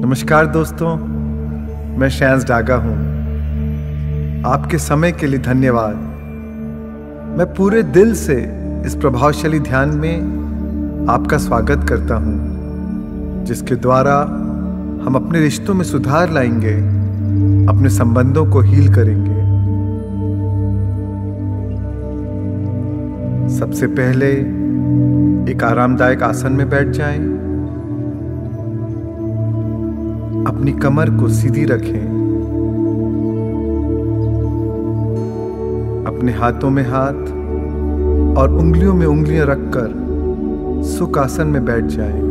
नमस्कार दोस्तों, मैं शैंस डागा हूँ। आपके समय के लिए धन्यवाद। मैं पूरे दिल से इस प्रभावशाली ध्यान में आपका स्वागत करता हूँ, जिसके द्वारा हम अपने रिश्तों में सुधार लाएंगे, अपने संबंधों को हील करेंगे। सबसे पहले एक आरामदायक आसन में बैठ जाएं। अपनी कमर को सीधी रखें। अपने हाथों में हाथ और उंगलियों में उंगलियां रखकर सुख आसन में बैठ जाएं।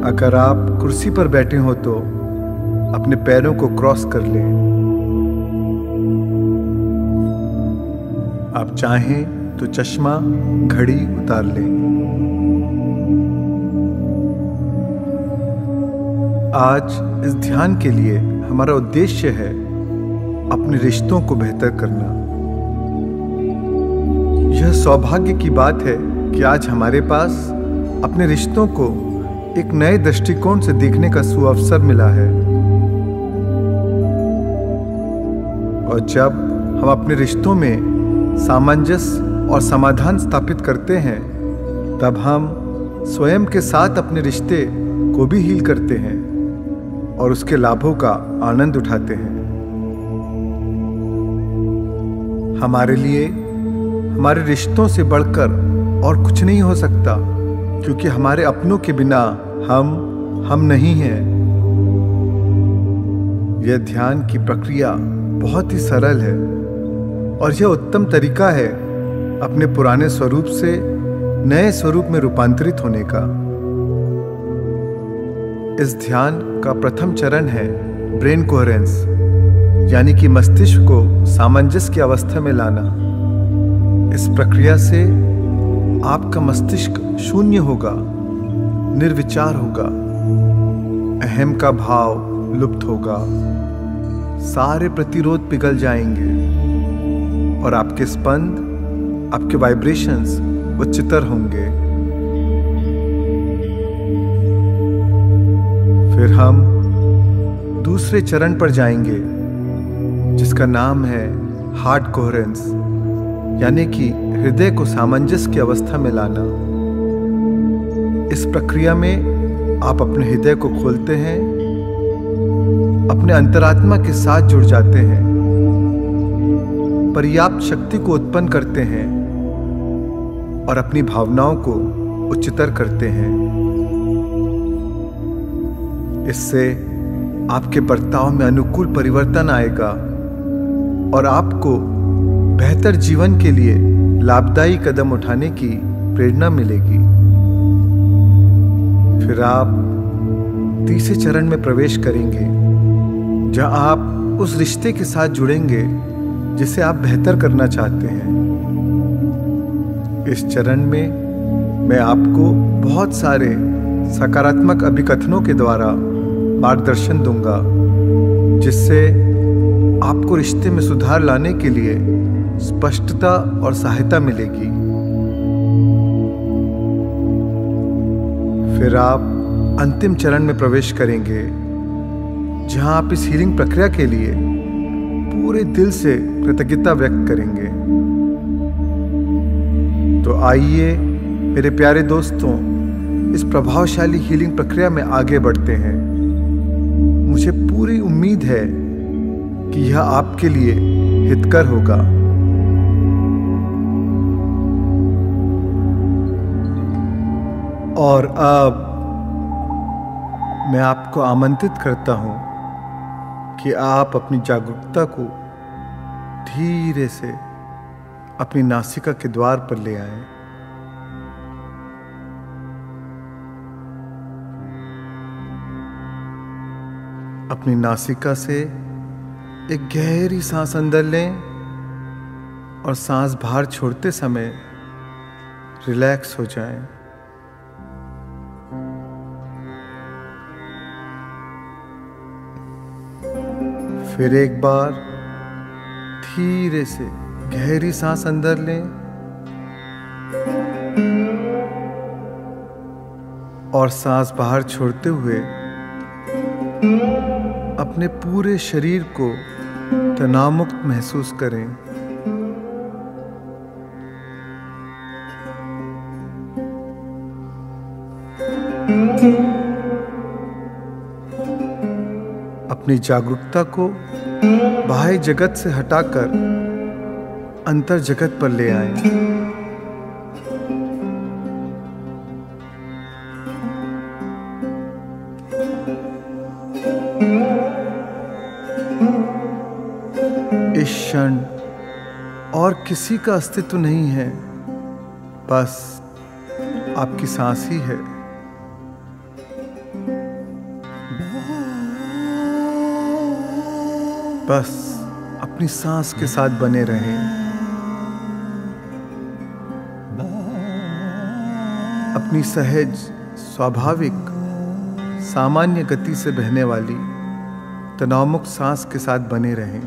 अगर आप कुर्सी पर बैठे हो तो अपने पैरों को क्रॉस कर लें। आप चाहें तो चश्मा, घड़ी उतार लें। आज इस ध्यान के लिए हमारा उद्देश्य है अपने रिश्तों को बेहतर करना। यह सौभाग्य की बात है कि आज हमारे पास अपने रिश्तों को एक नए दृष्टिकोण से देखने का सुअवसर मिला है। और जब हम अपने रिश्तों में सामंजस्य और समाधान स्थापित करते हैं, तब हम स्वयं के साथ अपने रिश्ते को भी हील करते हैं और उसके लाभों का आनंद उठाते हैं। हमारे लिए हमारे रिश्तों से बढ़कर और कुछ नहीं हो सकता, क्योंकि हमारे अपनों के बिना हम नहीं हैं। यह ध्यान की प्रक्रिया बहुत ही सरल है और यह उत्तम तरीका है अपने पुराने स्वरूप से नए स्वरूप में रूपांतरित होने का। इस ध्यान का प्रथम चरण है ब्रेन कोहेरेंस, यानी कि मस्तिष्क को सामंजस्य की अवस्था में लाना। इस प्रक्रिया से आपका मस्तिष्क शून्य होगा, निर्विचार होगा, अहम का भाव लुप्त होगा, सारे प्रतिरोध पिघल जाएंगे और आपके स्पंद, आपके वाइब्रेशंस उच्चतर होंगे। फिर हम दूसरे चरण पर जाएंगे, जिसका नाम है हार्ट कोहेरेंस, यानी कि हृदय को सामंजस्य की अवस्था में लाना। इस प्रक्रिया में आप अपने हृदय को खोलते हैं, अपने अंतरात्मा के साथ जुड़ जाते हैं, पर्याप्त शक्ति को उत्पन्न करते हैं और अपनी भावनाओं को उच्चतर करते हैं। इससे आपके बर्ताव में अनुकूल परिवर्तन आएगा और आपको बेहतर जीवन के लिए लाभदायी कदम उठाने की प्रेरणा मिलेगी। फिर आप तीसरे चरण में प्रवेश करेंगे, जहां आप उस रिश्ते के साथ जुड़ेंगे जिसे आप बेहतर करना चाहते हैं। इस चरण में मैं आपको बहुत सारे सकारात्मक अभिकथनों के द्वारा मार्गदर्शन दूंगा, जिससे आपको रिश्ते में सुधार लाने के लिए स्पष्टता और सहायता मिलेगी। फिर आप अंतिम चरण में प्रवेश करेंगे, जहां आप इस हीलिंग प्रक्रिया के लिए पूरे दिल से कृतज्ञता व्यक्त करेंगे। तो आइए मेरे प्यारे दोस्तों, इस प्रभावशाली हीलिंग प्रक्रिया में आगे बढ़ते हैं। मुझे पूरी उम्मीद है कि यह आपके लिए हितकर होगा। और अब मैं आपको आमंत्रित करता हूं कि आप अपनी जागरूकता को धीरे से अपनी नासिका के द्वार पर ले आएं। अपनी नासिका से एक गहरी सांस अंदर लें और सांस बाहर छोड़ते समय रिलैक्स हो जाएं। फिर एक बार धीरे से गहरी सांस अंदर लें और सांस बाहर छोड़ते हुए अपने पूरे शरीर को तनावमुक्त महसूस करें। अपनी जागरूकता को बाह्य जगत से हटाकर अंतर जगत पर ले आएं। इस क्षण और किसी का अस्तित्व नहीं है, बस आपकी सांस ही है। बस अपनी सांस के साथ बने रहें। अपनी सहज, स्वाभाविक, सामान्य गति से बहने वाली तनावमुक्त सांस के साथ बने रहें।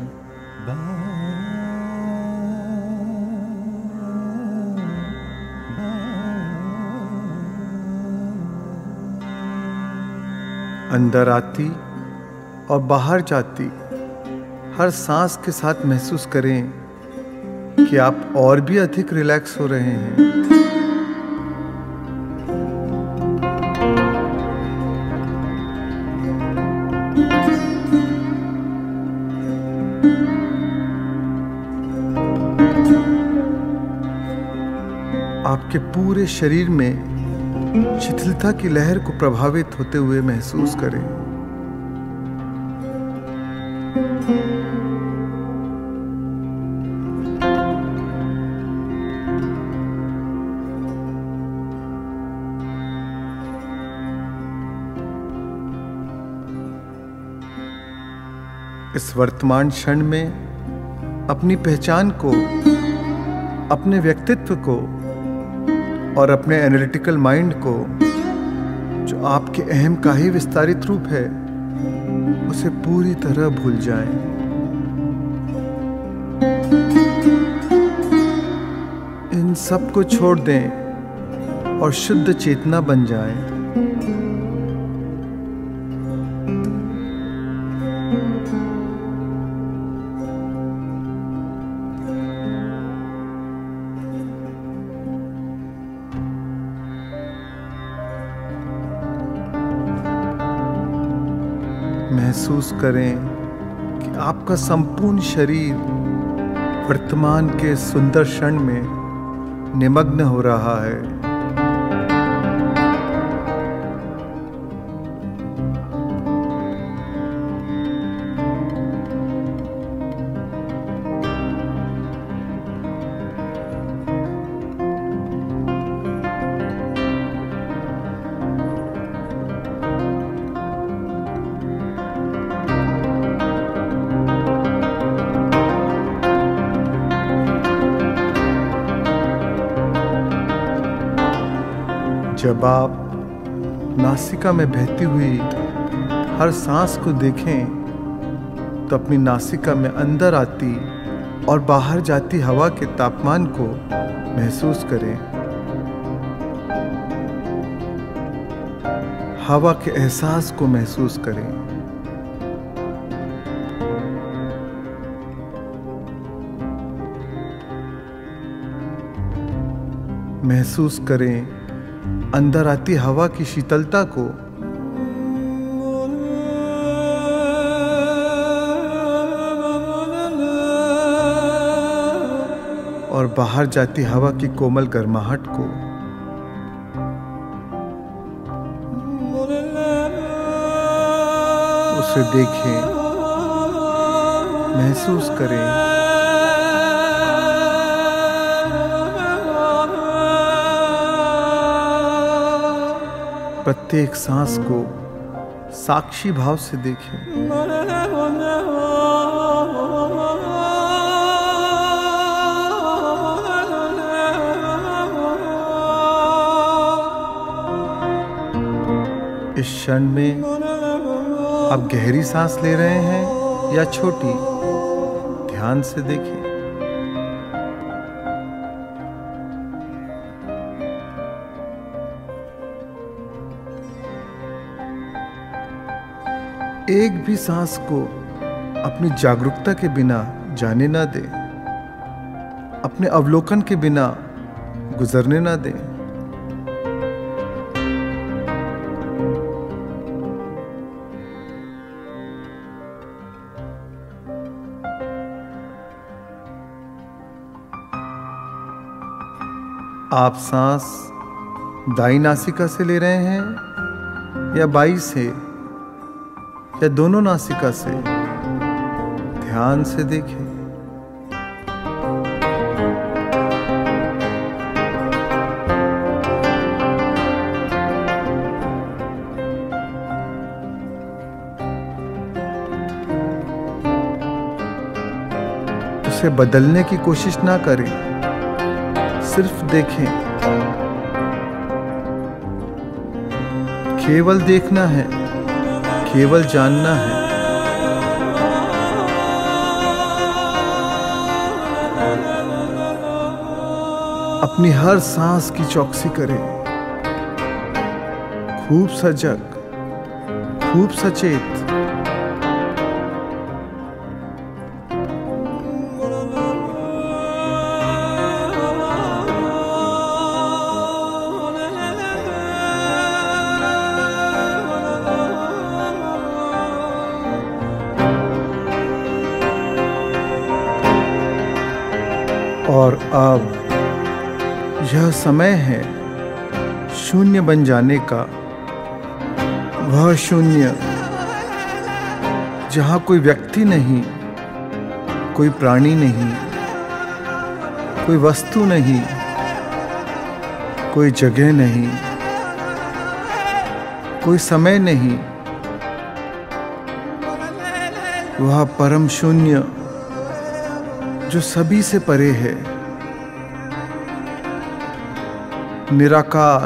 अंदर आती और बाहर जाती हर सांस के साथ महसूस करें कि आप और भी अधिक रिलैक्स हो रहे हैं। आपके पूरे शरीर में शिथिलता की लहर को प्रभावित होते हुए महसूस करें। इस वर्तमान क्षण में अपनी पहचान को, अपने व्यक्तित्व को और अपने एनालिटिकल माइंड को, जो आपके अहम का ही विस्तारित रूप है, उसे पूरी तरह भूल जाएं। इन सब को छोड़ दें और शुद्ध चेतना बन जाएं। महसूस करें कि आपका संपूर्ण शरीर वर्तमान के सुंदर क्षण में निमग्न हो रहा है। जब आप नासिका में बहती हुई हर सांस को देखें तो अपनी नासिका में अंदर आती और बाहर जाती हवा के तापमान को महसूस करें। हवा के एहसास को महसूस करें। महसूस करें अंदर आती हवा की शीतलता को, और बाहर जाती हवा की कोमल गर्माहट को। उसे देखें, महसूस करें। प्रत्येक सांस को साक्षी भाव से देखें। इस क्षण में आप गहरी सांस ले रहे हैं या छोटी, ध्यान से देखें। एक भी सांस को अपनी जागरूकता के बिना जाने ना दें, अपने अवलोकन के बिना गुजरने ना दें। आप सांस दाईं नासिका से ले रहे हैं या बाईं से या दोनों नासिका से, ध्यान से देखें। उसे बदलने की कोशिश ना करें, सिर्फ देखें। केवल देखना है, केवल जानना है। अपनी हर सांस की चौकसी करें, खूब सजग, खूब सचेत। और अब यह समय है शून्य बन जाने का, वह शून्य जहाँ कोई व्यक्ति नहीं, कोई प्राणी नहीं, कोई वस्तु नहीं, कोई जगह नहीं, कोई समय नहीं। वह परम शून्य जो सभी से परे है, निराकार,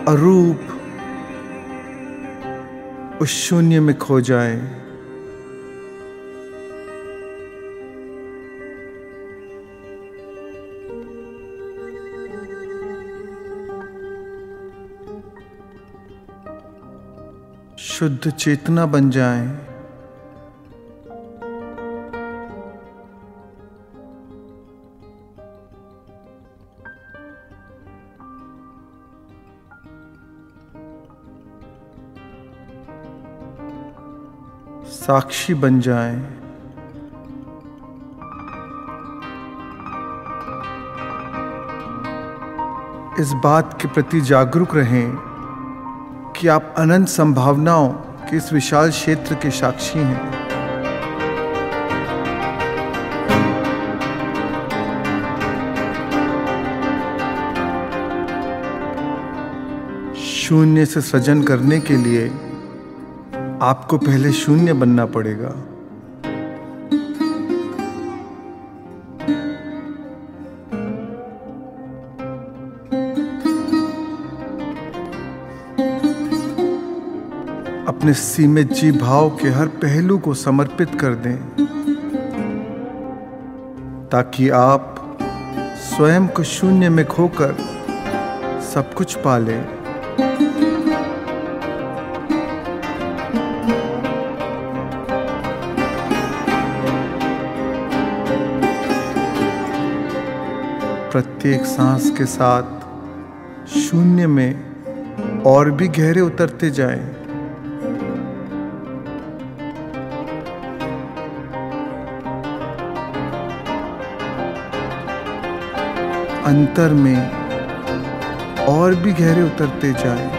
अरूप, उस शून्य में खो जाए। शुद्ध चेतना बन जाए। साक्षी बन जाएं। इस बात के प्रति जागरूक रहें कि आप अनंत संभावनाओं के इस विशाल क्षेत्र के साक्षी हैं। शून्य से सृजन करने के लिए आपको पहले शून्य बनना पड़ेगा। अपने सीमित जीव भाव के हर पहलू को समर्पित कर दें, ताकि आप स्वयं को शून्य में खोकर सब कुछ पा लें। प्रत्येक सांस के साथ शून्य में और भी गहरे उतरते जाएं। अंतर में और भी गहरे उतरते जाएं।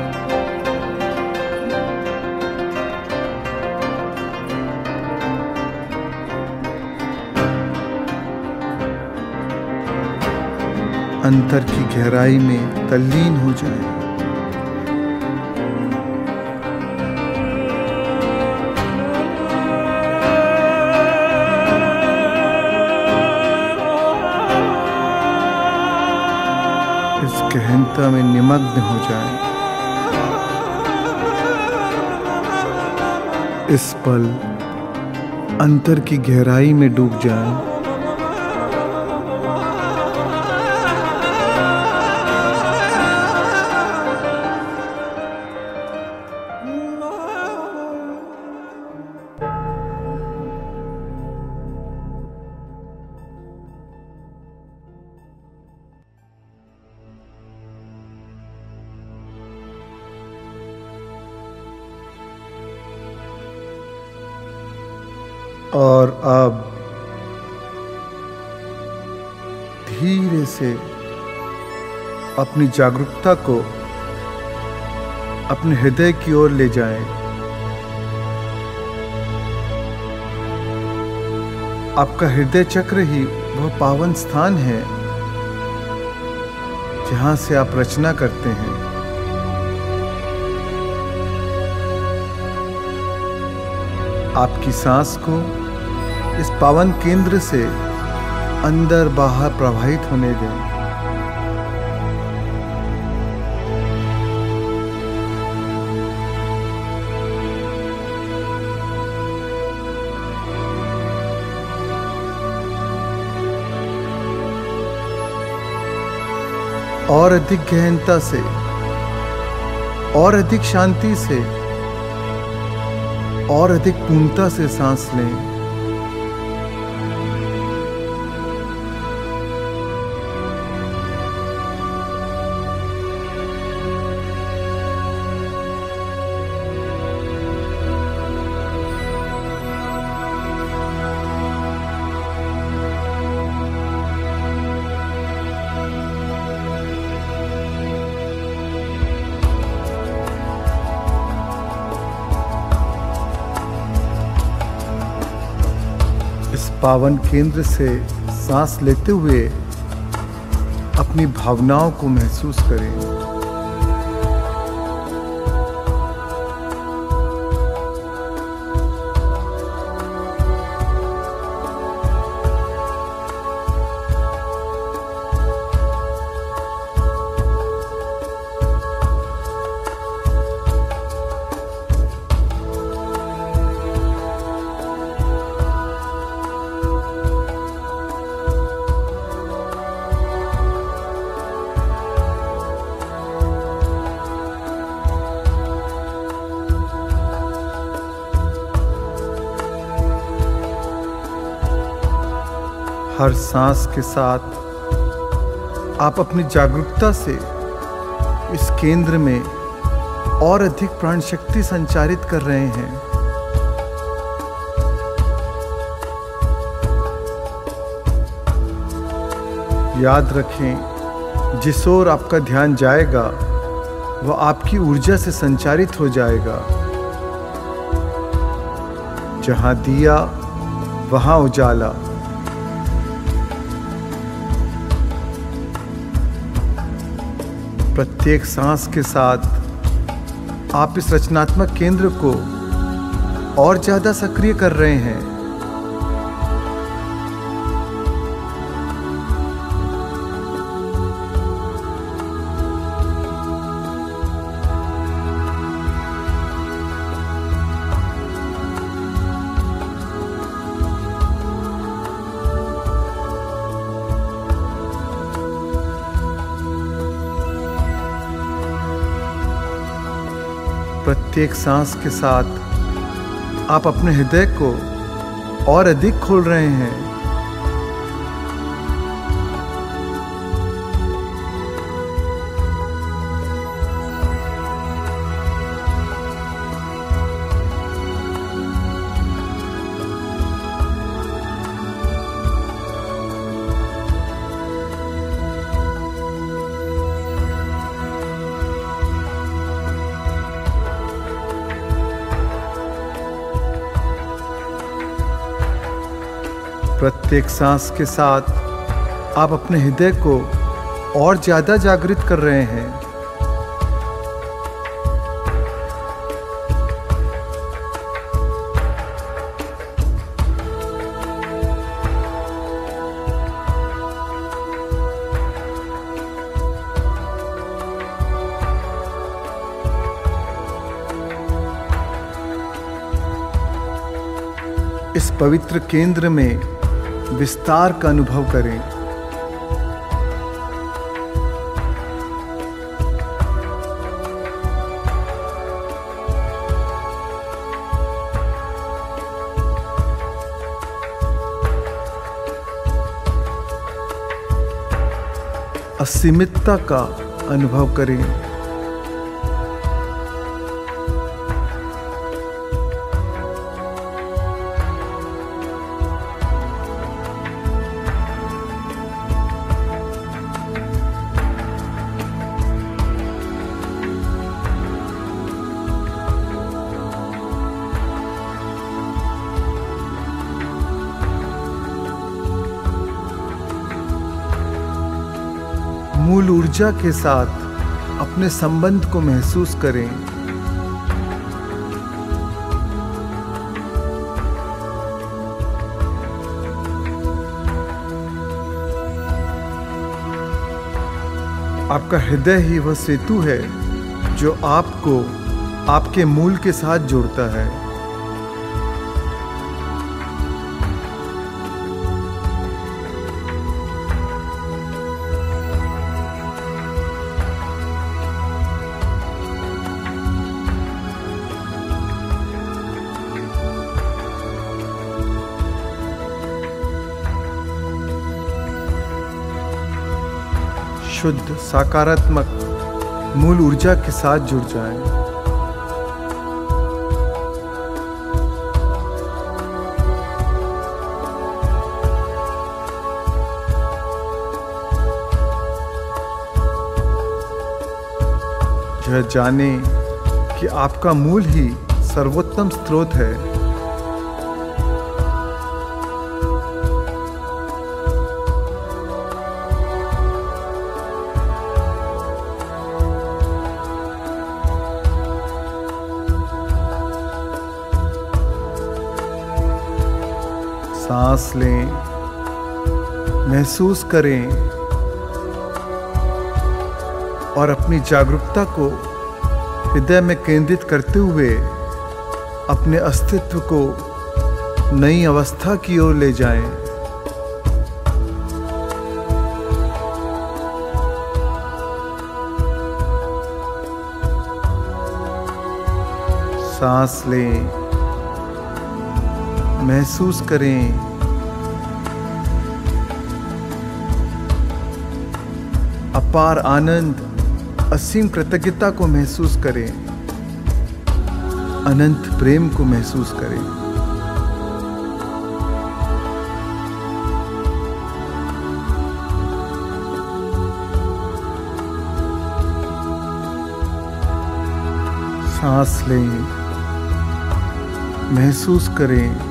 अंतर की गहराई में तल्लीन हो जाए। इस गहनता में निमग्न हो जाए। इस पल अंतर की गहराई में डूब जाए। और अब धीरे से अपनी जागरूकता को अपने हृदय की ओर ले जाएं। आपका हृदय चक्र ही वह पावन स्थान है जहां से आप रचना करते हैं। आपकी सांस को इस पावन केंद्र से अंदर बाहर प्रवाहित होने दें। और अधिक गहनता से और अधिक शांति से और अधिक पूर्णता से सांस लें। पावन केंद्र से सांस लेते हुए अपनी भावनाओं को महसूस करें। हर सांस के साथ आप अपनी जागरूकता से इस केंद्र में और अधिक प्राण शक्ति संचारित कर रहे हैं। याद रखें, जिस ओर आपका ध्यान जाएगा वह आपकी ऊर्जा से संचारित हो जाएगा। जहां दिया वहां उजाला। प्रत्येक सांस के साथ आप इस रचनात्मक केंद्र को और ज्यादा सक्रिय कर रहे हैं। प्रत्येक सांस के साथ आप अपने हृदय को और अधिक खोल रहे हैं। प्रत्येक सांस के साथ आप अपने हृदय को और ज्यादा जागृत कर रहे हैं। इस पवित्र केंद्र में विस्तार का अनुभव करें। असीमितता का अनुभव करें। मूल ऊर्जा के साथ अपने संबंध को महसूस करें। आपका हृदय ही वह सेतु है जो आपको आपके मूल के साथ जोड़ता है। शुद्ध सकारात्मक मूल ऊर्जा के साथ जुड़ जाएं। यह जाने कि आपका मूल ही सर्वोत्तम स्रोत है। सांस लें, महसूस करें और अपनी जागरूकता को हृदय में केंद्रित करते हुए अपने अस्तित्व को नई अवस्था की ओर ले जाएं। सांस लें, महसूस करें, अपार आनंद, असीम कृतज्ञता को महसूस करें, अनंत प्रेम को महसूस करें। सांस लें, महसूस करें,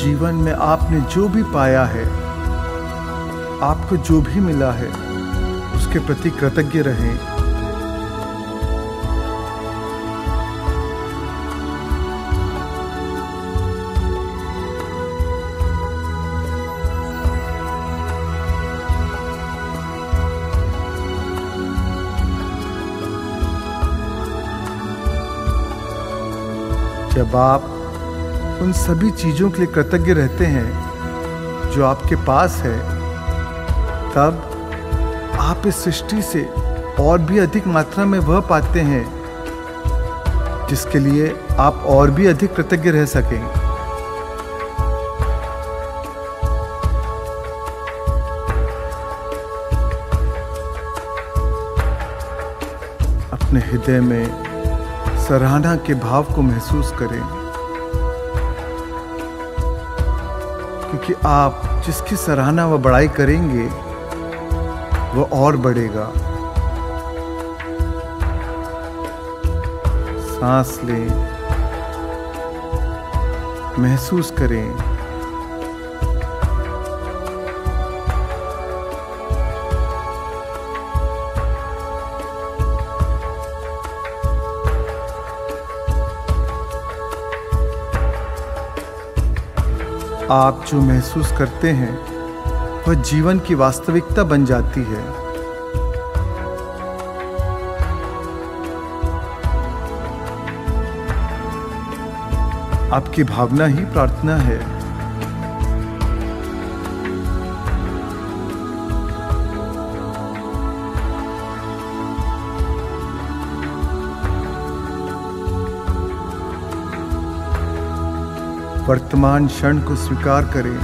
जीवन में आपने जो भी पाया है, आपको जो भी मिला है, उसके प्रति कृतज्ञ रहें। जब आप उन सभी चीजों के लिए कृतज्ञ रहते हैं जो आपके पास है, तब आप इस सृष्टि से और भी अधिक मात्रा में वह पाते हैं जिसके लिए आप और भी अधिक कृतज्ञ रह सकें। अपने हृदय में सराहना के भाव को महसूस करें, क्योंकि आप जिसकी सराहना व बड़ाई करेंगे वह और बढ़ेगा। सांस लें, महसूस करें, आप जो महसूस करते हैं वह जीवन की वास्तविकता बन जाती है। आपकी भावना ही प्रार्थना है। वर्तमान क्षण को स्वीकार करें,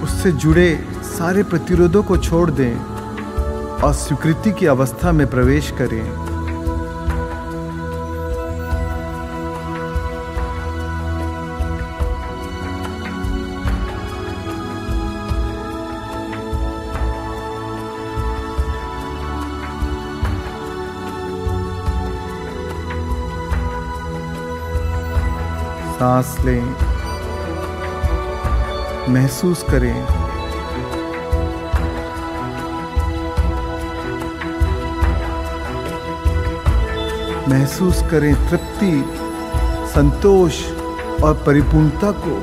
उससे जुड़े सारे प्रतिरोधों को छोड़ दें और स्वीकृति की अवस्था में प्रवेश करें। सांस लें, महसूस करें तृप्ति, संतोष और परिपूर्णता को।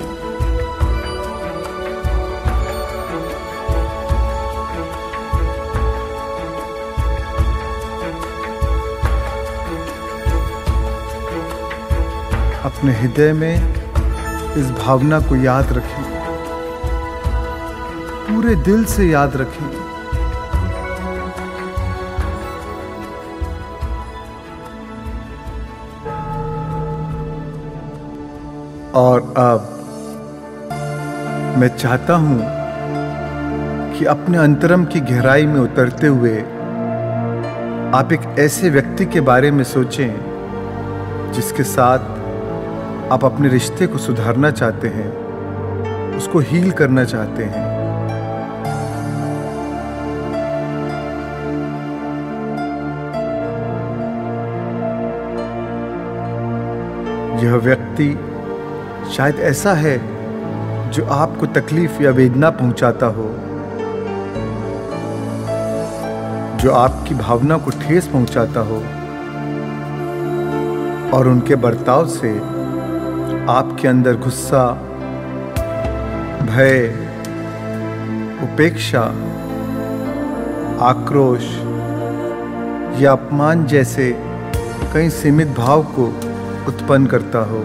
अपने हृदय में इस भावना को याद रखें, पूरे दिल से याद रखें। और अब मैं चाहता हूं कि अपने अंतरम की गहराई में उतरते हुए आप एक ऐसे व्यक्ति के बारे में सोचें जिसके साथ आप अपने रिश्ते को सुधारना चाहते हैं, उसको हील करना चाहते हैं। यह व्यक्ति शायद ऐसा है जो आपको तकलीफ या वेदना पहुंचाता हो, जो आपकी भावना को ठेस पहुंचाता हो और उनके बर्ताव से आपके अंदर गुस्सा, भय, उपेक्षा, आक्रोश या अपमान जैसे कई सीमित भाव को उत्पन्न करता हो।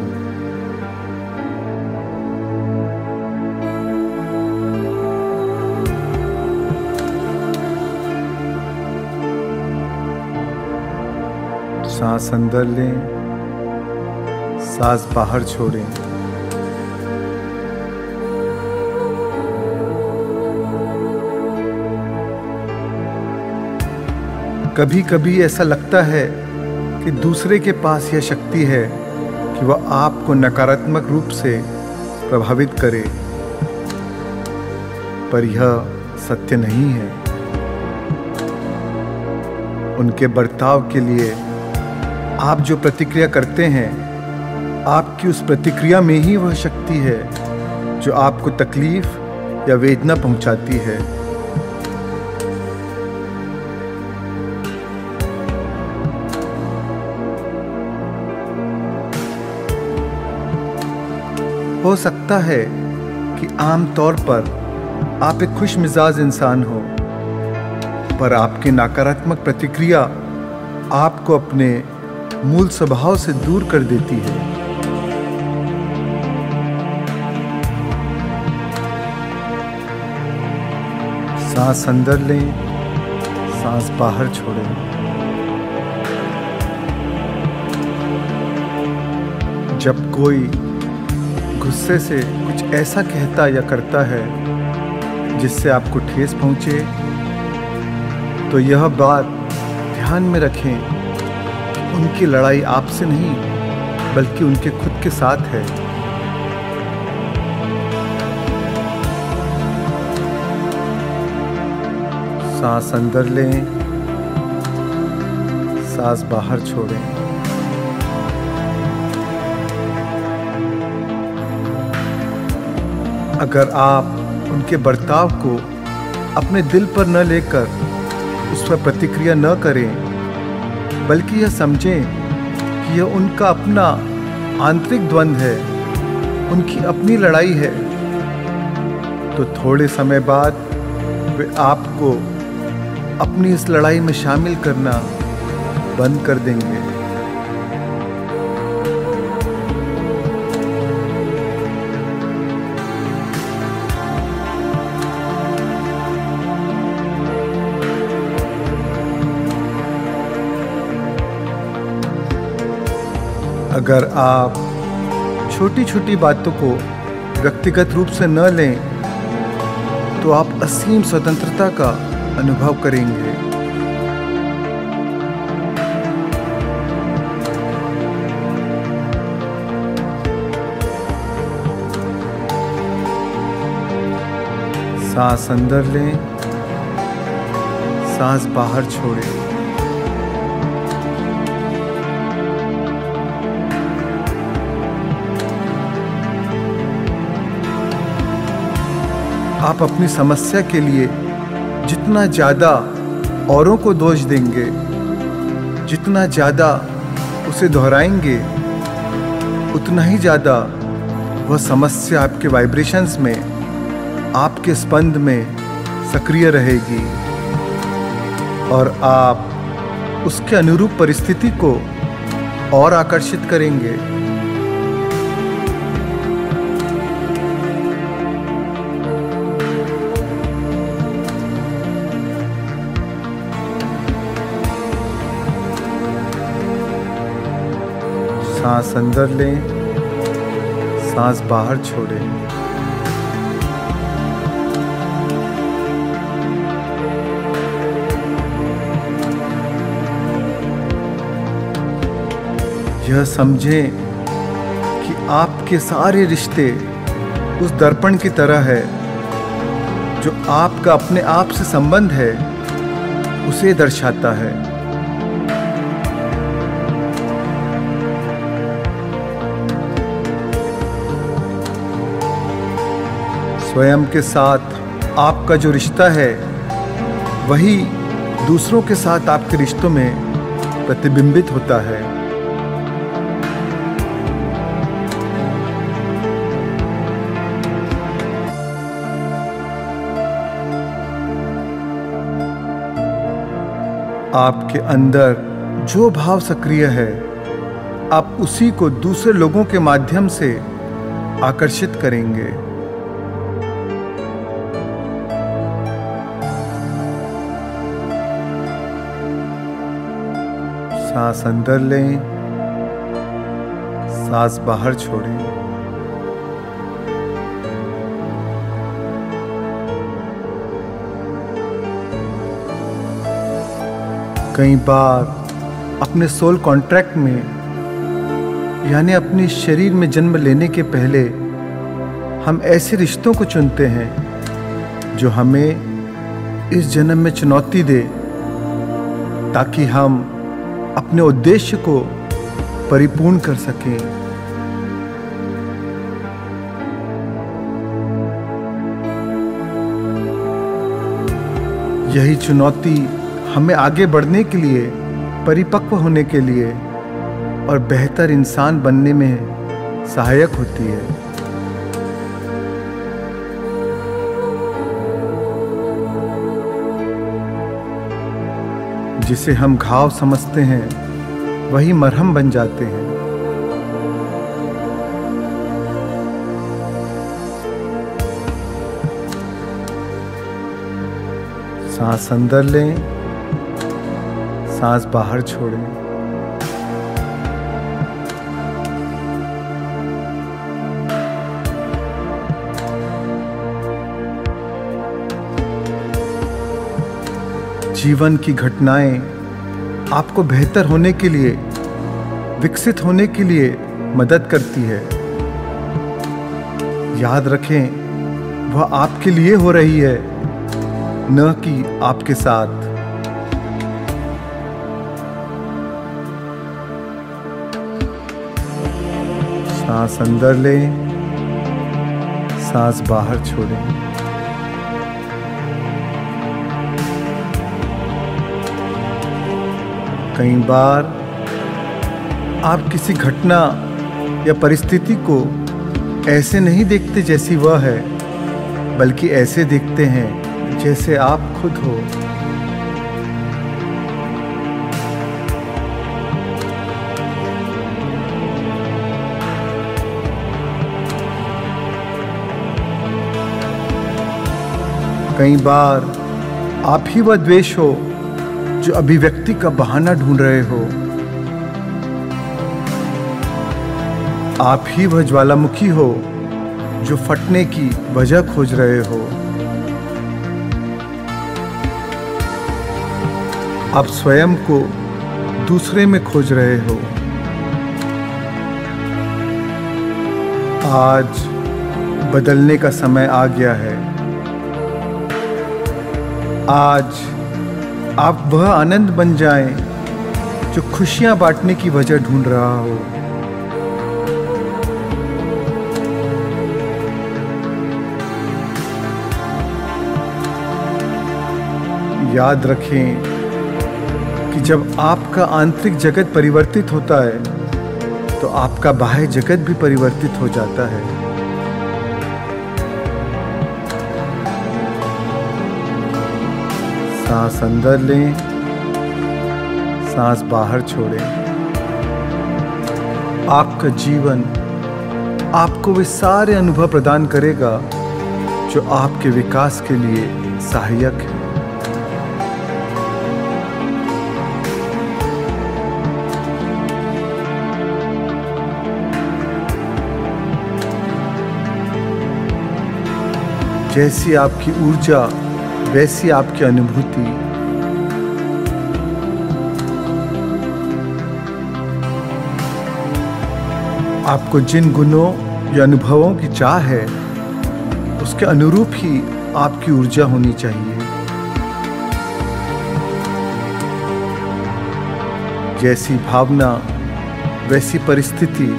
सांस अंदर लें, सांस बाहर छोड़ें। कभी कभी ऐसा लगता है कि दूसरे के पास यह शक्ति है कि वह आपको नकारात्मक रूप से प्रभावित करे, पर यह सत्य नहीं है। उनके बर्ताव के लिए आप जो प्रतिक्रिया करते हैं, आपकी उस प्रतिक्रिया में ही वह शक्ति है जो आपको तकलीफ या वेदना पहुंचाती है। हो सकता है कि आम तौर पर आप एक खुश मिजाज इंसान हो, पर आपकी नकारात्मक प्रतिक्रिया आपको अपने मूल स्वभाव से दूर कर देती है। सांस अंदर लें, सांस बाहर छोड़ें। जब कोई गुस्से से कुछ ऐसा कहता या करता है जिससे आपको ठेस पहुंचे, तो यह बात ध्यान में रखें, उनकी लड़ाई आपसे नहीं बल्कि उनके खुद के साथ है। सांस अंदर लें, सांस बाहर छोड़ें। अगर आप उनके बर्ताव को अपने दिल पर न लेकर उस पर प्रतिक्रिया न करें, बल्कि यह समझें कि यह उनका अपना आंतरिक द्वंद्व है, उनकी अपनी लड़ाई है, तो थोड़े समय बाद वे आपको अपनी इस लड़ाई में शामिल करना बंद कर देंगे। अगर आप छोटी छोटी बातों को व्यक्तिगत रूप से न लें, तो आप असीम स्वतंत्रता का अनुभव करेंगे। सांस अंदर लें, सांस बाहर छोड़ें। आप अपनी समस्या के लिए जितना ज़्यादा औरों को दोष देंगे, जितना ज़्यादा उसे दोहराएंगे, उतना ही ज़्यादा वह समस्या आपके वाइब्रेशंस में, आपके स्पंद में सक्रिय रहेगी और आप उसके अनुरूप परिस्थिति को और आकर्षित करेंगे। सांस अंदर लें, सांस बाहर छोड़ें। यह समझें कि आपके सारे रिश्ते उस दर्पण की तरह है जो आपका अपने आप से संबंध है, उसे दर्शाता है। स्वयं के साथ आपका जो रिश्ता है वही दूसरों के साथ आपके रिश्तों में प्रतिबिंबित होता है। आपके अंदर जो भाव सक्रिय है, आप उसी को दूसरे लोगों के माध्यम से आकर्षित करेंगे। सांस अंदर लें, सांस बाहर छोड़ें। कई बार अपने सोल कॉन्ट्रैक्ट में, यानी अपने शरीर में जन्म लेने के पहले, हम ऐसे रिश्तों को चुनते हैं जो हमें इस जन्म में चुनौती दे, ताकि हम अपने उद्देश्य को परिपूर्ण कर सकें। यही चुनौती हमें आगे बढ़ने के लिए, परिपक्व होने के लिए और बेहतर इंसान बनने में सहायक होती है। जिसे हम घाव समझते हैं वही मरहम बन जाते हैं। सांस अंदर लें, सांस बाहर छोड़ें। जीवन की घटनाएं आपको बेहतर होने के लिए, विकसित होने के लिए मदद करती है। याद रखें, वह आपके लिए हो रही है, न कि आपके साथ। सांस अंदर लें, सांस बाहर छोड़ें। कई बार आप किसी घटना या परिस्थिति को ऐसे नहीं देखते जैसी वह है, बल्कि ऐसे देखते हैं जैसे आप खुद हो। कई बार आप ही वह द्वेष हो जो अभिव्यक्ति का बहाना ढूंढ रहे हो। आप ही वह ज्वालामुखी हो जो फटने की वजह खोज रहे हो। आप स्वयं को दूसरे में खोज रहे हो। आज बदलने का समय आ गया है। आज आप वह आनंद बन जाएं जो खुशियां बांटने की वजह ढूंढ रहा हो। याद रखें कि जब आपका आंतरिक जगत परिवर्तित होता है तो आपका बाह्य जगत भी परिवर्तित हो जाता है। सांस अंदर लें, सांस बाहर छोड़ें। आपका जीवन आपको वे सारे अनुभव प्रदान करेगा जो आपके विकास के लिए सहायक है। जैसी आपकी ऊर्जा वैसी आपकी अनुभूति। आपको जिन गुणों या अनुभवों की चाह है उसके अनुरूप ही आपकी ऊर्जा होनी चाहिए। जैसी भावना वैसी परिस्थिति।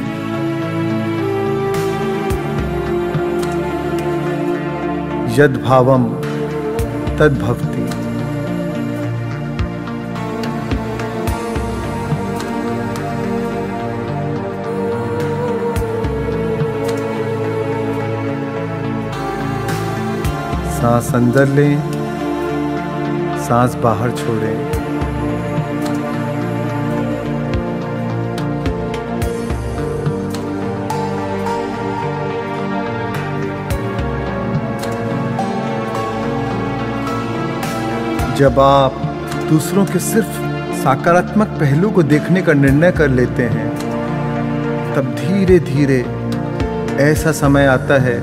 यद भावम तद भवति। सांस अंदर लें, सांस बाहर छोड़ें। जब आप दूसरों के सिर्फ सकारात्मक पहलू को देखने का निर्णय कर लेते हैं तब धीरे धीरे ऐसा समय आता है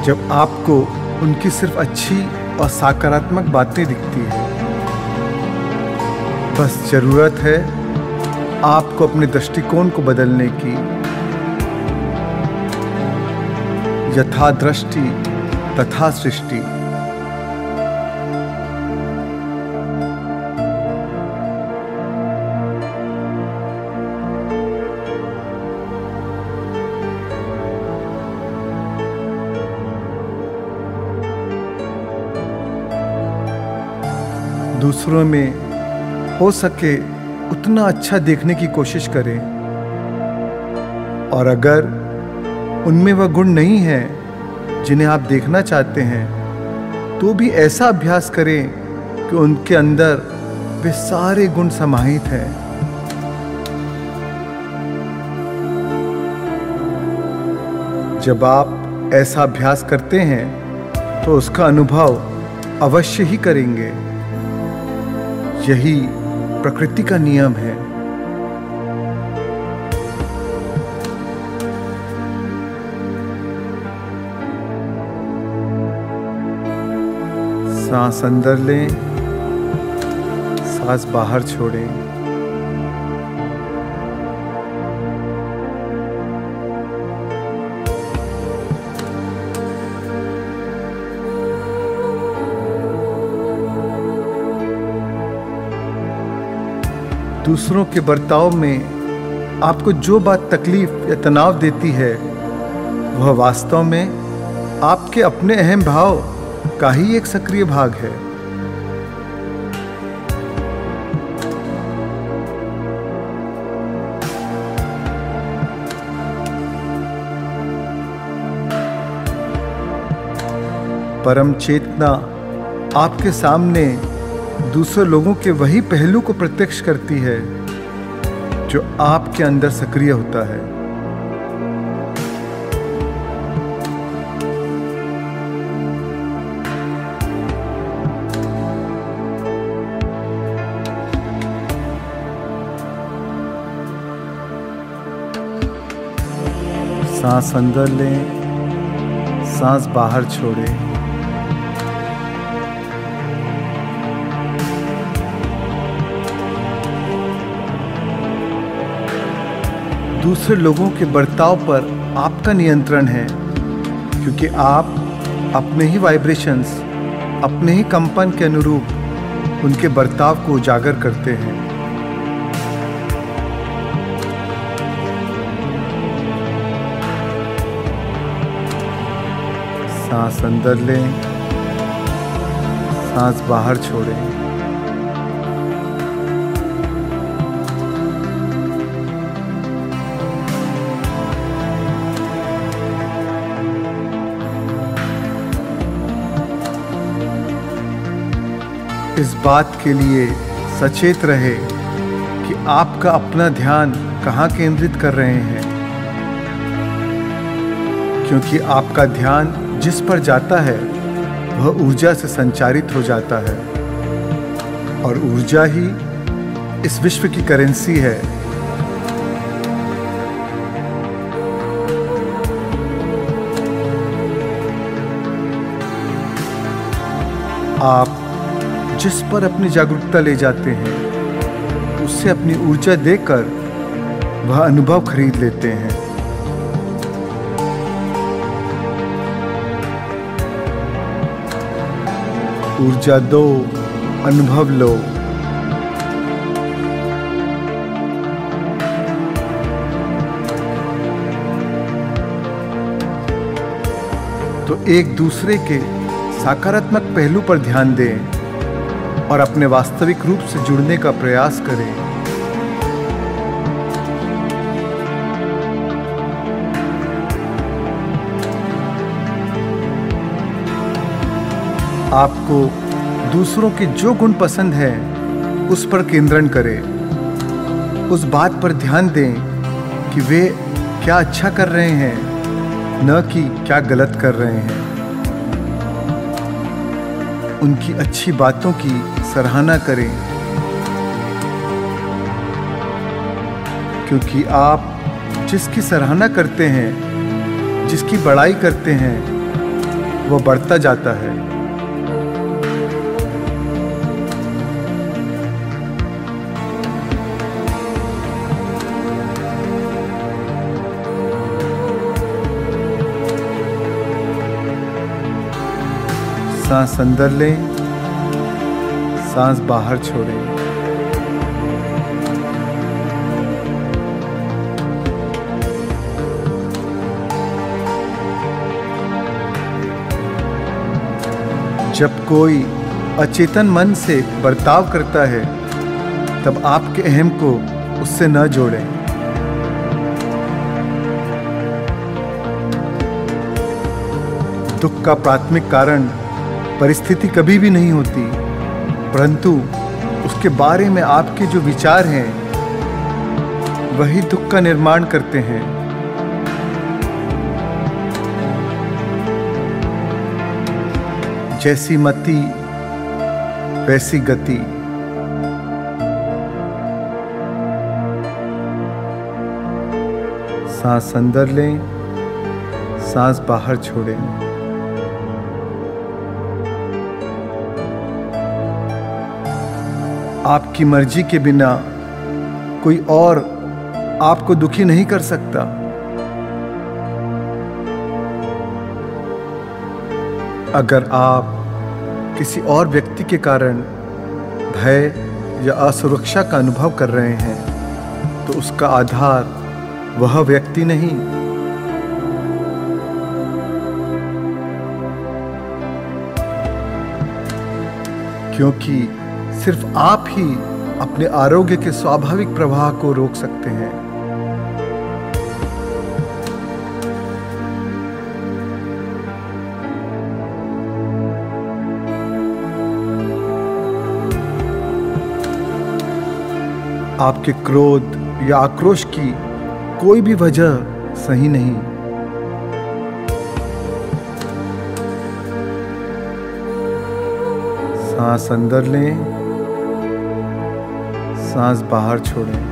जब आपको उनकी सिर्फ अच्छी और सकारात्मक बातें दिखती हैं। बस जरूरत है आपको अपने दृष्टिकोण को बदलने की। यथा दृष्टि तथा सृष्टि। दूसरों में हो सके उतना अच्छा देखने की कोशिश करें और अगर उनमें वह गुण नहीं है जिन्हें आप देखना चाहते हैं तो भी ऐसा अभ्यास करें कि उनके अंदर वे सारे गुण समाहित हैं। जब आप ऐसा अभ्यास करते हैं तो उसका अनुभव अवश्य ही करेंगे। यही प्रकृति का नियम है। सांस अंदर लें, सांस बाहर छोड़ें। दूसरों के बर्ताव में आपको जो बात तकलीफ या तनाव देती है वह वास्तव में आपके अपने अहम भाव का ही एक सक्रिय भाग है। परम चेतना आपके सामने दूसरे लोगों के वही पहलू को प्रत्यक्ष करती है जो आपके अंदर सक्रिय होता है। सांस अंदर लें, सांस बाहर छोड़ें। दूसरे लोगों के बर्ताव पर आपका नियंत्रण है क्योंकि आप अपने ही वाइब्रेशंस, अपने ही कंपन के अनुरूप उनके बर्ताव को उजागर करते हैं। सांस अंदर लें, सांस बाहर छोड़ें। इस बात के लिए सचेत रहे कि आपका अपना ध्यान कहाँ केंद्रित कर रहे हैं, क्योंकि आपका ध्यान जिस पर जाता है वह ऊर्जा से संचारित हो जाता है और ऊर्जा ही इस विश्व की करेंसी है। आप जिस पर अपनी जागरूकता ले जाते हैं उससे अपनी ऊर्जा देकर वह अनुभव खरीद लेते हैं। ऊर्जा दो, अनुभव लो। तो एक दूसरे के सकारात्मक पहलू पर ध्यान दें और अपने वास्तविक रूप से जुड़ने का प्रयास करें। आपको दूसरों के जो गुण पसंद है उस पर केंद्रण करें। उस बात पर ध्यान दें कि वे क्या अच्छा कर रहे हैं, न कि क्या गलत कर रहे हैं। उनकी अच्छी बातों की सराहना करें, क्योंकि आप जिसकी सराहना करते हैं, जिसकी बड़ाई करते हैं, वह बढ़ता जाता है। सांस अंदर लें, सांस बाहर छोड़ें। जब कोई अचेतन मन से बर्ताव करता है तब आपके अहम को उससे न जोड़ें। दुख का प्राथमिक कारण परिस्थिति कभी भी नहीं होती, परंतु उसके बारे में आपके जो विचार हैं वही दुख का निर्माण करते हैं। जैसी मति वैसी गति। सांस अंदर लें, सांस बाहर छोड़ें। आपकी मर्जी के बिना कोई और आपको दुखी नहीं कर सकता। अगर आप किसी और व्यक्ति के कारण भय या असुरक्षा का अनुभव कर रहे हैं तो उसका आधार वह व्यक्ति नहीं, क्योंकि सिर्फ आप ही अपने आरोग्य के स्वाभाविक प्रवाह को रोक सकते हैं। आपके क्रोध या आक्रोश की कोई भी वजह सही नहीं। सांस अंदर लें, सांस बाहर छोड़ें।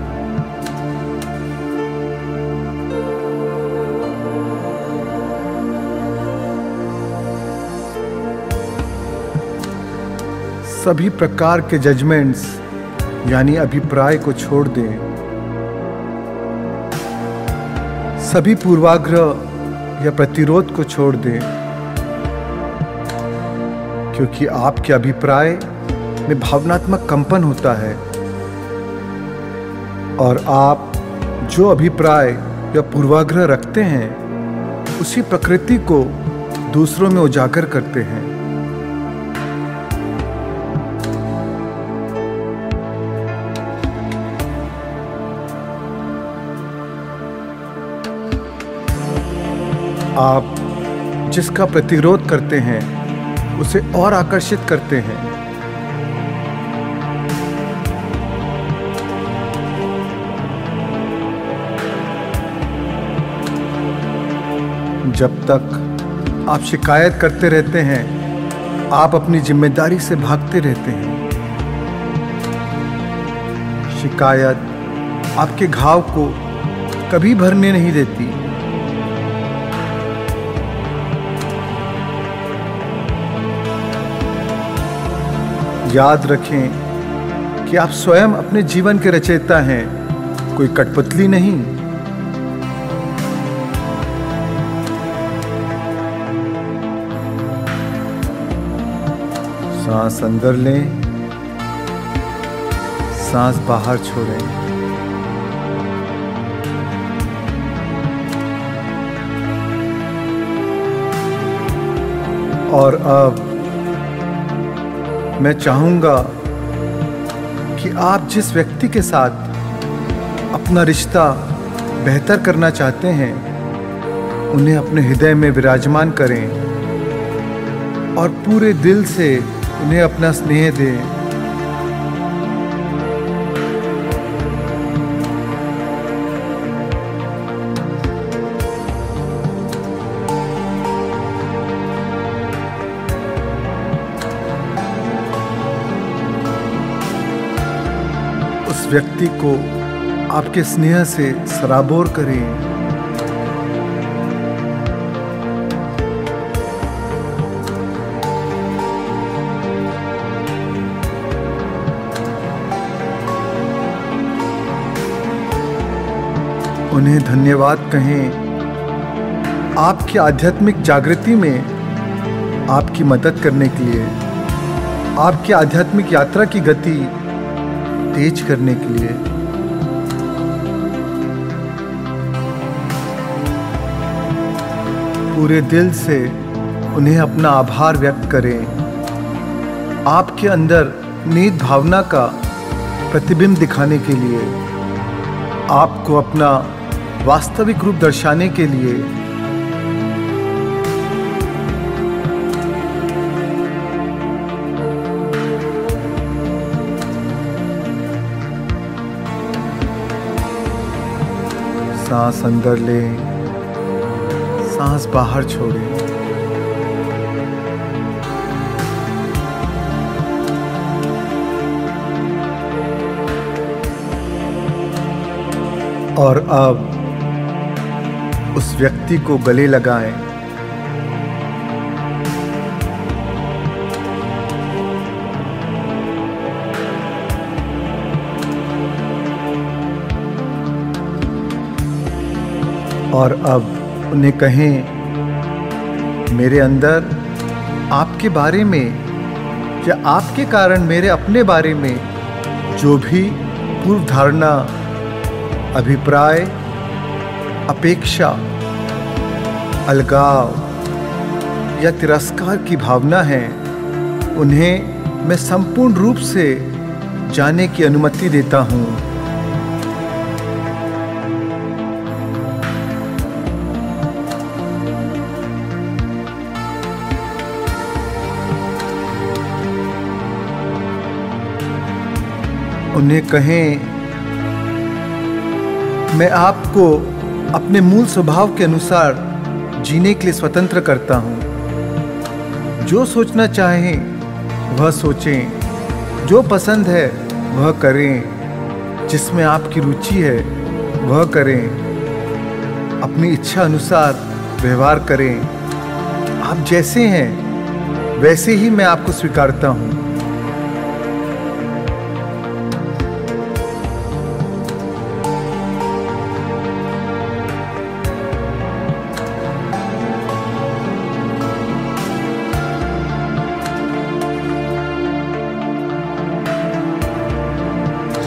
सभी प्रकार के जजमेंट्स यानी अभिप्राय को छोड़ दें। सभी पूर्वाग्रह या प्रतिरोध को छोड़ दें, क्योंकि आपके अभिप्राय में भावनात्मक कंपन होता है और आप जो अभिप्राय या पूर्वाग्रह रखते हैं उसी प्रकृति को दूसरों में उजागर करते हैं। आप जिसका प्रतिरोध करते हैं उसे और आकर्षित करते हैं। जब तक आप शिकायत करते रहते हैं, आप अपनी जिम्मेदारी से भागते रहते हैं। शिकायत आपके घाव को कभी भरने नहीं देती। याद रखें कि आप स्वयं अपने जीवन के रचयिता हैं, कोई कठपुतली नहीं। सांस अंदर लें, सांस बाहर छोड़ें। और अब मैं चाहूंगा कि आप जिस व्यक्ति के साथ अपना रिश्ता बेहतर करना चाहते हैं, उन्हें अपने हृदय में विराजमान करें और पूरे दिल से उन्हें अपना स्नेह दें। उस व्यक्ति को आपके स्नेह से सराबोर करें। उन्हें धन्यवाद कहें आपकी आध्यात्मिक जागृति में आपकी मदद करने के लिए, आपकी आध्यात्मिक यात्रा की गति तेज करने के लिए। पूरे दिल से उन्हें अपना आभार व्यक्त करें। आपके अंदर नीत भावना का प्रतिबिंब दिखाने के लिए, आपको अपना वास्तविक रूप दर्शाने के लिए। सांस अंदर लें, सांस बाहर छोड़ें। और अब उस व्यक्ति को गले लगाएं। और अब उन्हें कहें, मेरे अंदर आपके बारे में या आपके कारण मेरे अपने बारे में जो भी पूर्व धारणा, अभिप्राय, अपेक्षा, अलगाव या तिरस्कार की भावना है, उन्हें मैं संपूर्ण रूप से जाने की अनुमति देता हूँ। उन्हें कहें, मैं आपको अपने मूल स्वभाव के अनुसार जीने के लिए स्वतंत्र करता हूँ। जो सोचना चाहें वह सोचें, जो पसंद है वह करें, जिसमें आपकी रुचि है वह करें, अपनी इच्छा अनुसार व्यवहार करें। आप जैसे हैं वैसे ही मैं आपको स्वीकारता हूँ।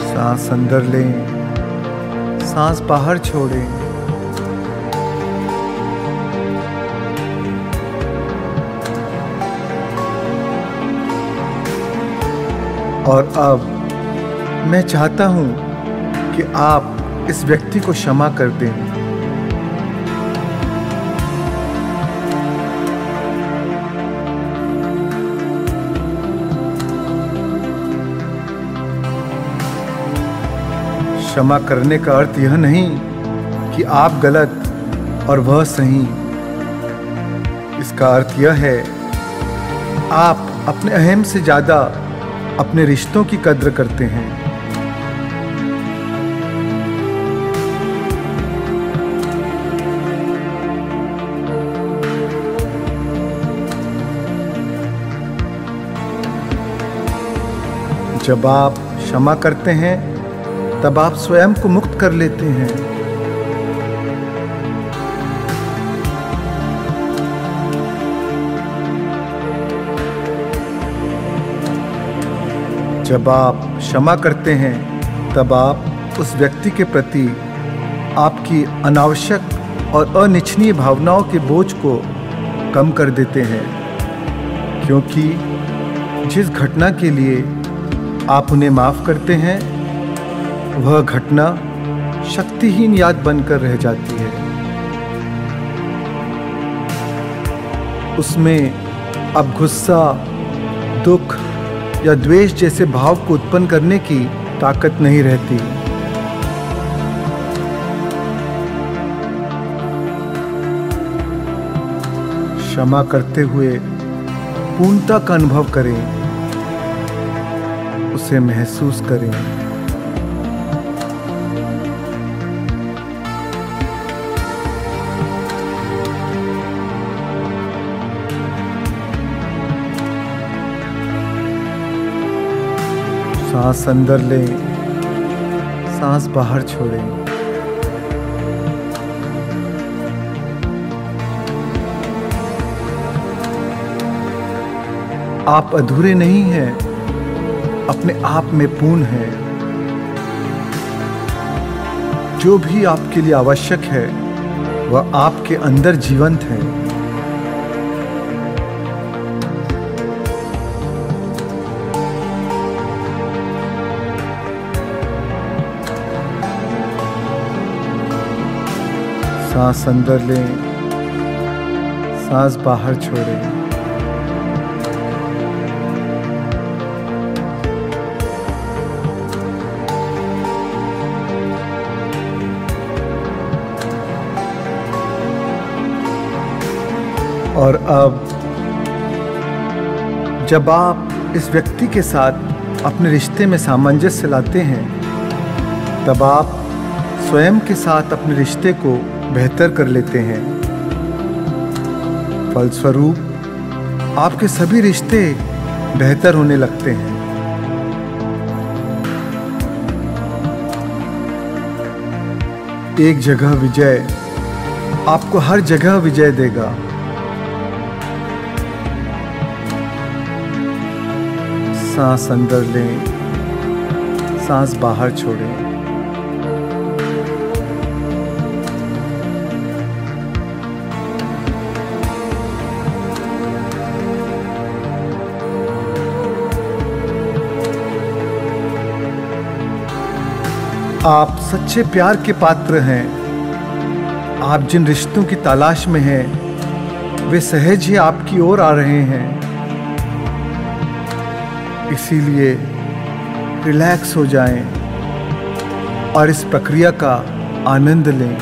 सांस अंदर लें, सांस बाहर छोड़ें। और अब मैं चाहता हूं कि आप इस व्यक्ति को क्षमा कर दें। क्षमा करने का अर्थ यह नहीं कि आप गलत और वह सही। इसका अर्थ यह है, आप अपने अहम से ज़्यादा अपने रिश्तों की कद्र करते हैं। जब आप क्षमा करते हैं तब आप स्वयं को मुक्त कर लेते हैं। जब आप क्षमा करते हैं तब आप उस व्यक्ति के प्रति आपकी अनावश्यक और अनिच्छनीय भावनाओं के बोझ को कम कर देते हैं, क्योंकि जिस घटना के लिए आप उन्हें माफ करते हैं वह घटना शक्तिहीन याद बनकर रह जाती है। उसमें अब गुस्सा, दुख या द्वेष जैसे भाव को उत्पन्न करने की ताकत नहीं रहती। क्षमा करते हुए पूर्णता का अनुभव करें, उसे महसूस करें। सांस अंदर लें, सांस बाहर छोड़ें। आप अधूरे नहीं हैं, अपने आप में पूर्ण है। जो भी आपके लिए आवश्यक है वह आपके अंदर जीवंत है। सांस अंदर लें, सांस बाहर छोड़ें। और अब जब आप इस व्यक्ति के साथ अपने रिश्ते में सामंजस्य लाते हैं तब आप स्वयं के साथ अपने रिश्ते को बेहतर कर लेते हैं। फलस्वरूप आपके सभी रिश्ते बेहतर होने लगते हैं। एक जगह विजय आपको हर जगह विजय देगा। सांस अंदर लें, सांस बाहर छोड़ें। आप सच्चे प्यार के पात्र हैं। आप जिन रिश्तों की तलाश में हैं वे सहज ही आपकी ओर आ रहे हैं। इसीलिए रिलैक्स हो जाएं और इस प्रक्रिया का आनंद लें।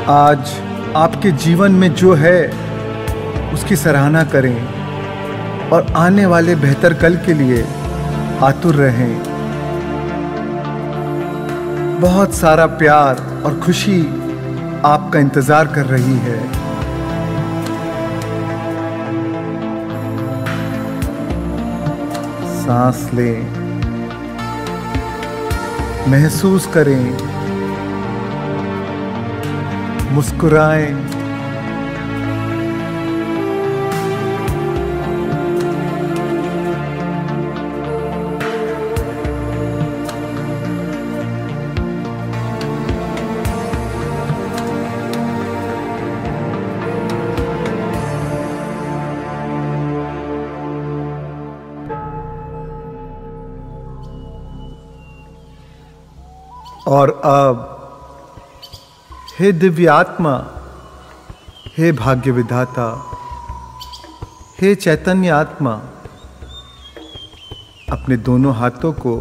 आज आपके जीवन में जो है उसकी सराहना करें और आने वाले बेहतर कल के लिए आतुर रहें। बहुत सारा प्यार और खुशी आपका इंतजार कर रही है। सांस लें, महसूस करें, मुस्कुराएं। और अब हे दिव्य आत्मा, हे भाग्य विधाता, हे चैतन्य आत्मा, अपने दोनों हाथों को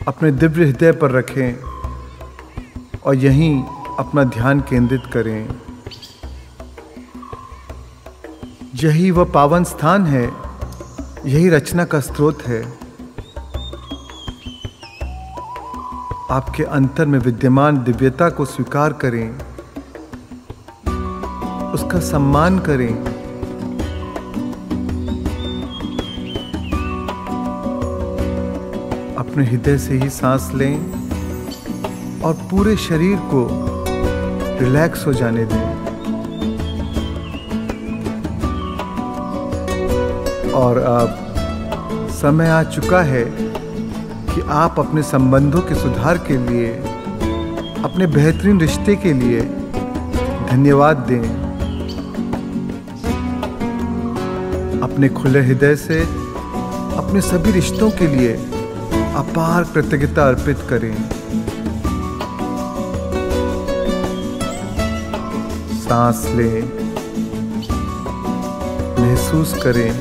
अपने दिव्य हृदय पर रखें और यहीं अपना ध्यान केंद्रित करें। यही वह पावन स्थान है, यही रचना का स्रोत है। आपके अंतर में विद्यमान दिव्यता को स्वीकार करें, उसका सम्मान करें। अपने हृदय से ही सांस लें और पूरे शरीर को रिलैक्स हो जाने दें। और अब समय आ चुका है कि आप अपने संबंधों के सुधार के लिए, अपने बेहतरीन रिश्ते के लिए धन्यवाद दें। अपने खुले हृदय से अपने सभी रिश्तों के लिए अपार कृतज्ञता अर्पित करें। सांस लें, महसूस करें।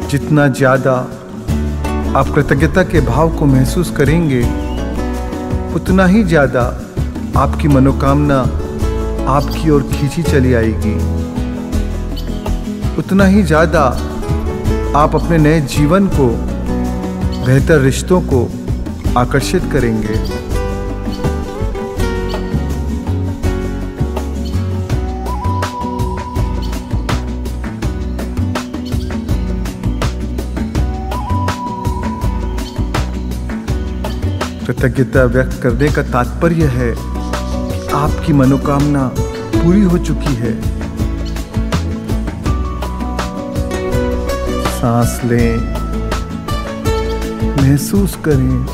जितना ज्यादा आप कृतज्ञता के भाव को महसूस करेंगे, उतना ही ज्यादा आपकी मनोकामना आपकी ओर खींची चली आएगी। उतना ही ज्यादा आप अपने नए जीवन को, बेहतर रिश्तों को आकर्षित करेंगे। कृतज्ञता व्यक्त करने का तात्पर्य है कि आपकी मनोकामना पूरी हो चुकी है। सांस लें, महसूस करें।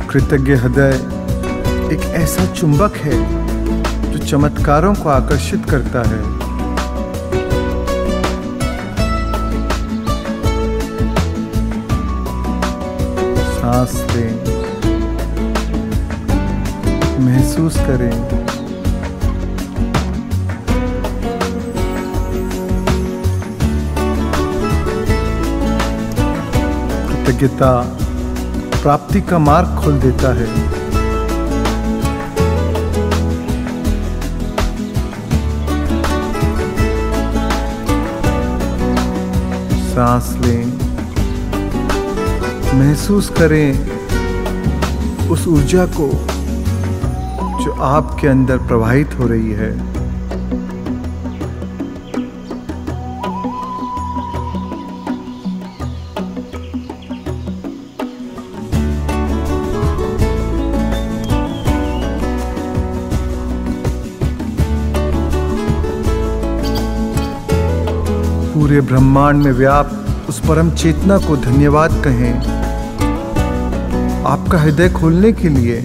कृतज्ञ हृदय एक ऐसा चुंबक है जो चमत्कारों को आकर्षित करता है। सांस लें, महसूस करें। कृतज्ञता प्राप्ति का मार्ग खोल देता है। सांस लें, महसूस करें उस ऊर्जा को जो आपके अंदर प्रवाहित हो रही है। पूरे ब्रह्मांड में व्याप्त उस परम चेतना को धन्यवाद कहें। आपका हृदय खोलने के लिए,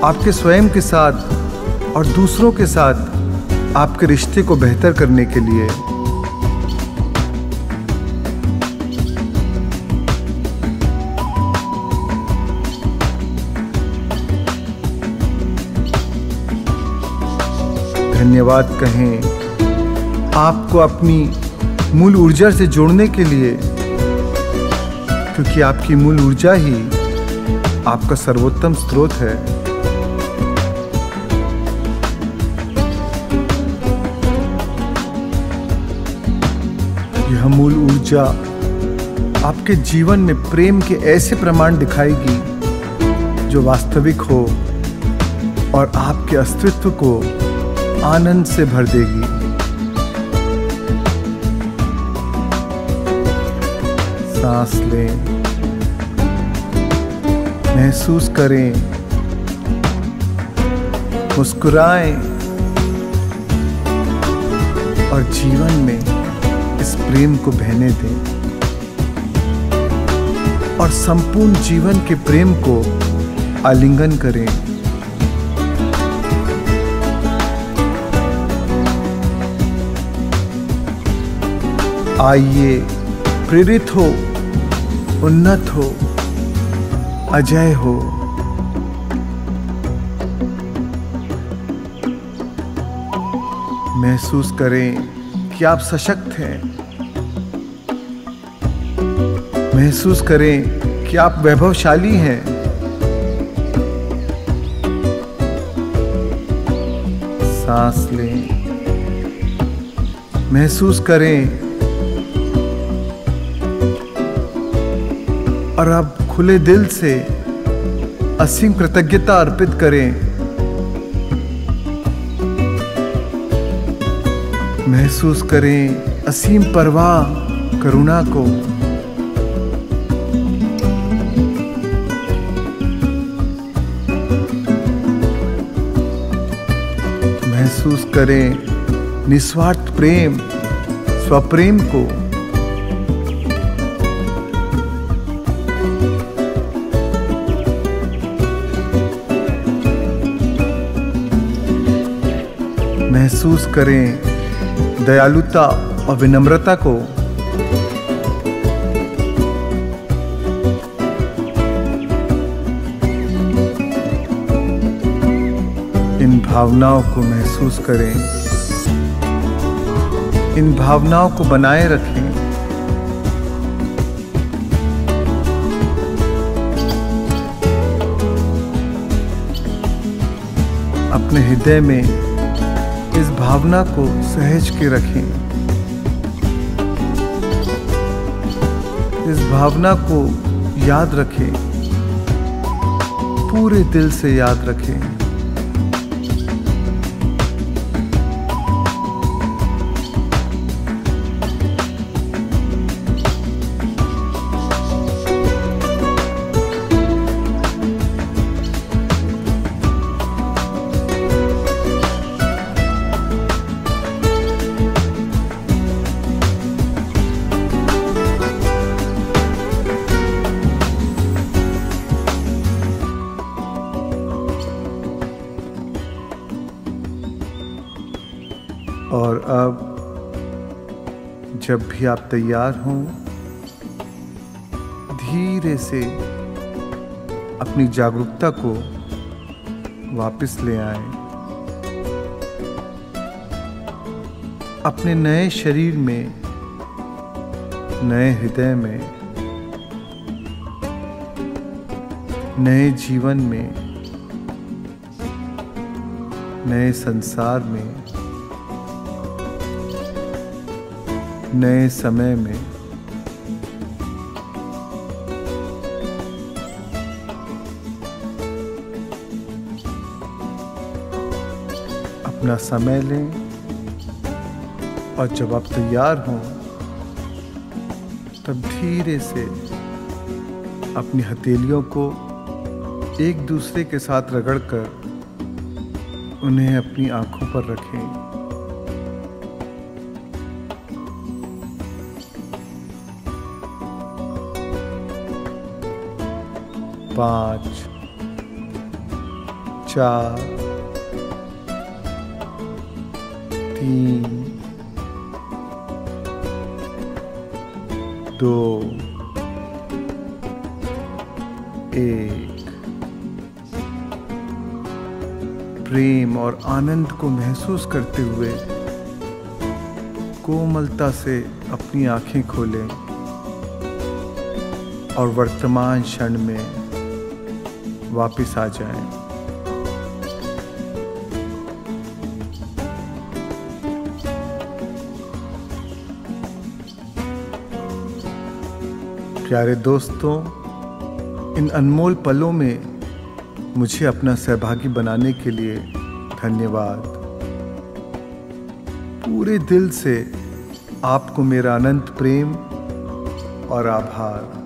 आपके स्वयं के साथ और दूसरों के साथ आपके रिश्ते को बेहतर करने के लिए। धन्यवाद कहें आपको अपनी मूल ऊर्जा से जोड़ने के लिए, क्योंकि आपकी मूल ऊर्जा ही आपका सर्वोत्तम स्रोत है। यह मूल ऊर्जा आपके जीवन में प्रेम के ऐसे प्रमाण दिखाएगी जो वास्तविक हो और आपके अस्तित्व को आनंद से भर देगी। सांस लें, महसूस करें, मुस्कुराएं और जीवन में इस प्रेम को बहने दें और संपूर्ण जीवन के प्रेम को आलिंगन करें। आइए, प्रेरित हो, उन्नत हो, अजय हो। महसूस करें कि आप सशक्त हैं। महसूस करें कि आप वैभवशाली हैं। सांस लें, महसूस करें और अब खुले दिल से असीम कृतज्ञता अर्पित करें। महसूस करें असीम परवाह, करुणा को। महसूस करें निस्वार्थ प्रेम, स्वप्रेम को। महसूस करें दयालुता और विनम्रता को। इन भावनाओं को महसूस करें, इन भावनाओं को बनाए रखें। अपने हृदय में इस भावना को सहेज के रखें। इस भावना को याद रखें, पूरे दिल से याद रखें। और अब जब भी आप तैयार हों, धीरे से अपनी जागरूकता को वापस ले आएं। अपने नए शरीर में, नए हृदय में, नए जीवन में, नए संसार में, नए समय में अपना समय लें। और जब आप तैयार हों, तब धीरे से अपनी हथेलियों को एक दूसरे के साथ रगड़कर उन्हें अपनी आंखों पर रखें। 5, 4, 3, 2, 1। प्रेम और आनंद को महसूस करते हुए कोमलता से अपनी आंखें खोलें और वर्तमान क्षण में वापिस आ जाएं। प्यारे दोस्तों, इन अनमोल पलों में मुझे अपना सहभागी बनाने के लिए धन्यवाद। पूरे दिल से आपको मेरा अनंत प्रेम और आभार।